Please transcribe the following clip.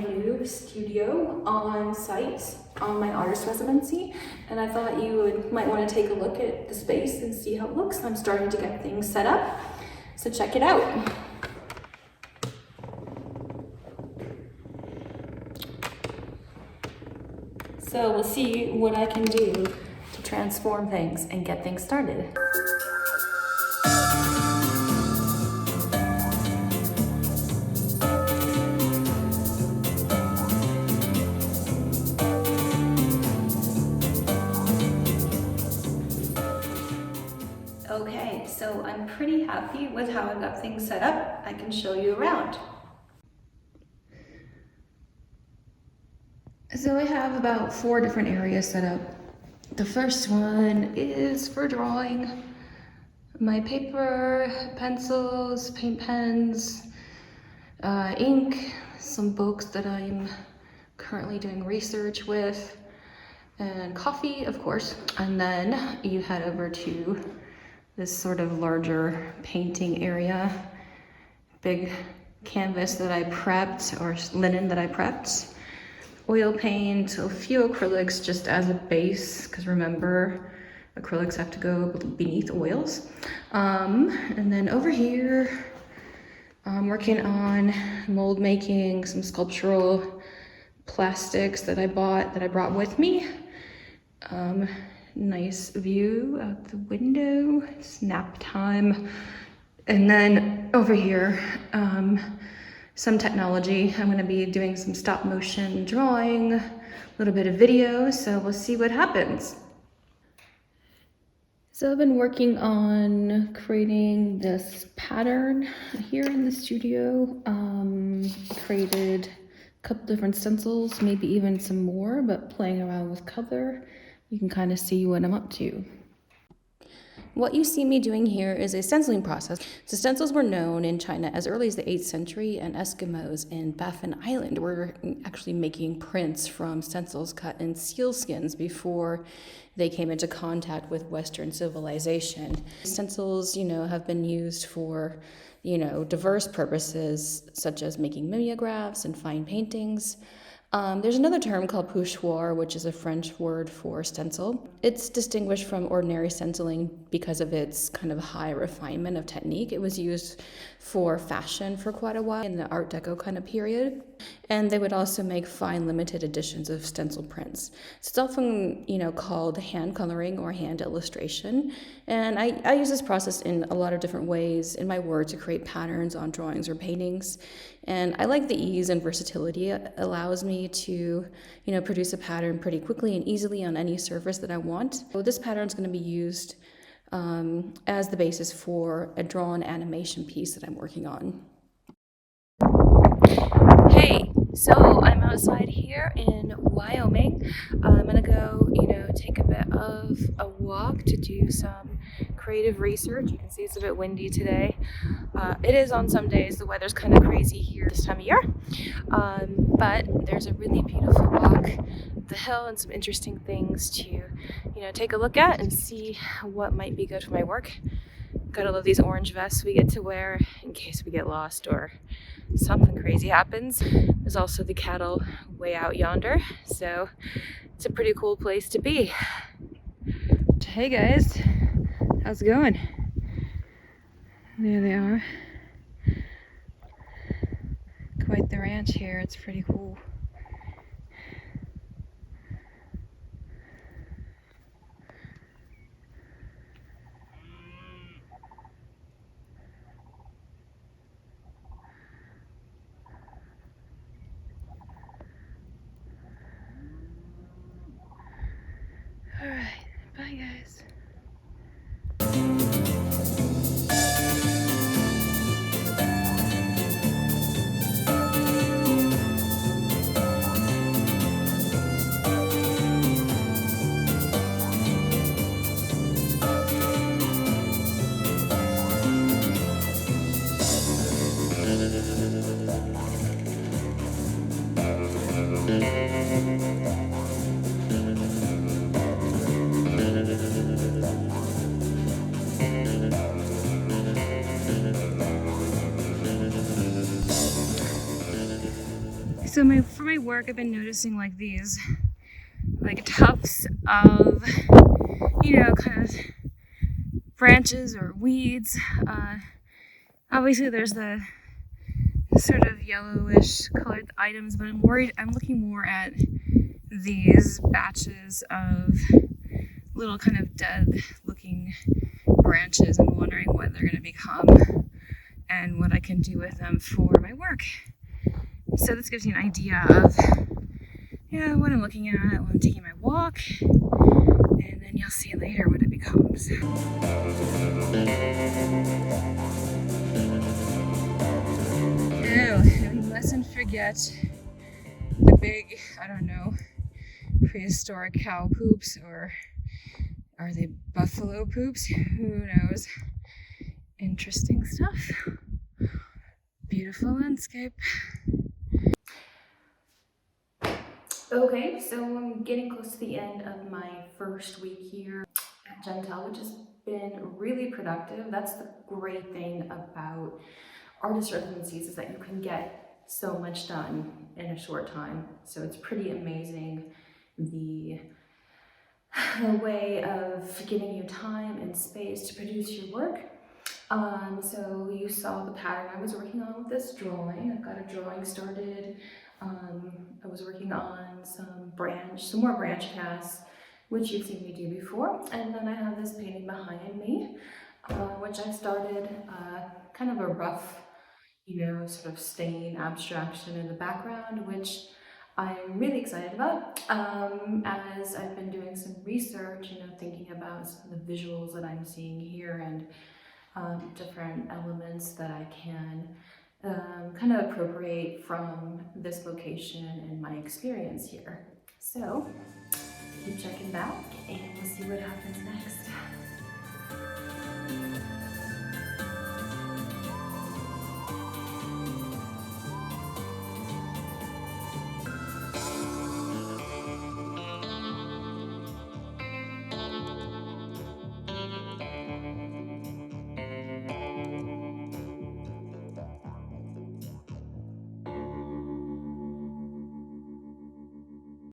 new studio on site on my artist residency, and I thought you might want to take a look at the space and see how it looks. I'm starting to get things set up, so check it out. So we'll see what I can do to transform things and get things started. Okay, so I'm pretty happy with how I got things set up. I can show you around. So I have about 4 different areas set up. The first one is for drawing. My paper, pencils, paint pens, ink, some books that I'm currently doing research with, and coffee, of course. And then you head over to this sort of larger painting area, big canvas that I prepped, or linen that I prepped, oil paint, a few acrylics just as a base, because remember, acrylics have to go beneath oils. And then over here, I'm working on mold making, some sculptural plastics that I brought with me. Nice view out the window, it's nap time. And then over here, some technology. I'm gonna be doing some stop motion drawing, a little bit of video, so we'll see what happens. So I've been working on creating this pattern here in the studio. Created a couple different stencils, maybe even some more, but playing around with color, you can kind of see what I'm up to. What you see me doing here is a stenciling process. So stencils were known in China as early as the 8th century, and Eskimos in Baffin Island were actually making prints from stencils cut in seal skins before they came into contact with Western civilization. Stencils, have been used for, diverse purposes, such as making mimeographs and fine paintings. There's another term called pochoir, which is a French word for stencil. It's distinguished from ordinary stenciling because of its kind of high refinement of technique. It was used for fashion for quite a while in the Art Deco kind of period. And they would also make fine limited editions of stencil prints. So it's often, called hand coloring or hand illustration. And I use this process in a lot of different ways in my work to create patterns on drawings or paintings. And I like the ease and versatility it allows me to, produce a pattern pretty quickly and easily on any surface that I want. So this pattern is going to be used as the basis for a drawn animation piece that I'm working on. Hey, so I'm outside here in Wyoming. I'm gonna go, take a bit of a walk to do some creative research. You can see it's a bit windy today. It is on some days. The weather's kind of crazy here this time of year. But there's a really beautiful walk up the hill and some interesting things to, take a look at and see what might be good for my work. Gotta love these orange vests we get to wear in case we get lost or something crazy happens. There's also the cattle way out yonder, so it's a pretty cool place to be. Hey guys, how's it going? There they are. Quite the ranch here, it's pretty cool. Alright, bye guys. So for my work, I've been noticing like these like tufts of, kind of branches or weeds. Obviously there's the sort of yellowish colored items, but I'm looking more at these batches of little kind of dead looking branches and wondering what they're going to become and what I can do with them for my work. So this gives you an idea of what I'm looking at when I'm taking my walk, and then you'll see later what it becomes. We mustn't forget the big, I don't know, prehistoric cow poops, or are they buffalo poops? Who knows? Interesting stuff. Beautiful landscape. Okay, so I'm getting close to the end of my first week here at Gentel, which has been really productive. That's the great thing about artist residencies, is that you can get so much done in a short time. So it's pretty amazing the way of giving you time and space to produce your work. So you saw the pattern I was working on with this drawing. I've got a drawing started. I was working on some more branch casts, which you've seen me do before. And then I have this painting behind me, which I started kind of a rough, sort of stain abstraction in the background, which I'm really excited about, as I've been doing some research, thinking about some of the visuals that I'm seeing here, and different elements that I can kind of appropriate from this location and my experience here. So keep checking back and we'll see what happens next.